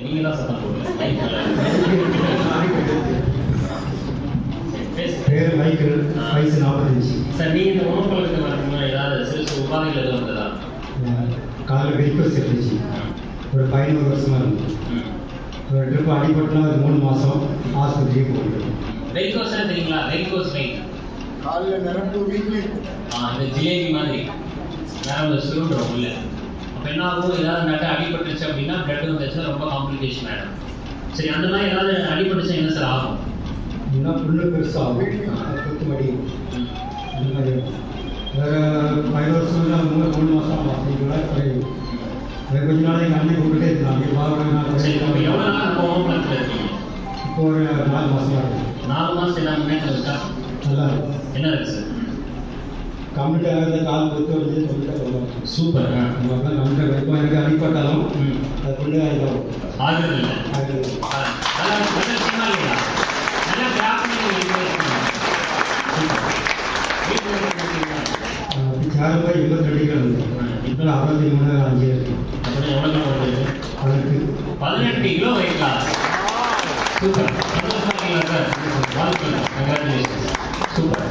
நீங்க தான் சத்தம் போடுங்க. பேர் மைக்கேல், வயசு 45. சார் நீங்க இந்த உணவு பழக்கத்தை வரணும்னா ஏதாவது சிறு உபாதைகள் எதுவும் வந்ததா? காலையில் வெரிகோஸ் இருந்துச்சு, ஒரு 11 வருஷமாக இருந்துச்சு. ஒரு ட்ரிப் அடிபட்டுனா ஒரு 3 மாதம் ஆஸ்பத்திரிக்கு போயிட்டு. வெரிகோஸ் தெரியுங்களா? வெரிகோஸ் வெயின் காலில் நிரம்பு வீக்லி இந்த ஜிலேபி மாதிரி வேற சுருண்டுறோம் இல்லை. அப்போ என்ன ஆகும், ஏதாவது நட்டு அடிபட்டுருச்சு அப்படின்னா பிளட் வந்துச்சுன்னா ரொம்ப காம்ப்ளிகேஷன் ஆகிடும். சரி, அந்த மாதிரி ஏதாவது அடிபட்டுச்சா என்ன சார் ஆகும்? இன்னும் புண்ணு பெருசாகும், குத்து மடி அந்த மாதிரி. வேறு 5 வருஷம்னா 3 மாதம் அப்படிங்களா குறையும். வேறு கொஞ்ச நாள் எங்கள் அண்ணன் கூப்பிட்டே இருந்தாங்க. எவ்வளோ நாள் உணவு பழக்கத்தில் இருக்கீங்க? இப்போ ஒரு 4 மாதமாக இருக்குது. 4 மாதம் எல்லாம் முன்னேற்றம் இருக்கா? நல்லா இருக்கும். என்ன இருக்குது சார்? கம்ப்யூட்டர் ஆகிறது கால் குத்து வந்து சொல்லிட்டு சொல்லுவாங்க. சூப்பர். கம்ப்யூட்டர் இப்போ எனக்கு அடிப்பட்டாலும் அது கொண்டு ஆகிடும். ஆகிறது இல்லை. சேர் போய் 82 கிலோ இருந்தது, இப்போ 63, 5 இருக்கு. அதுக்கு 18 கிலோ வைக்கலா? சூப்பர். சூப்பர்.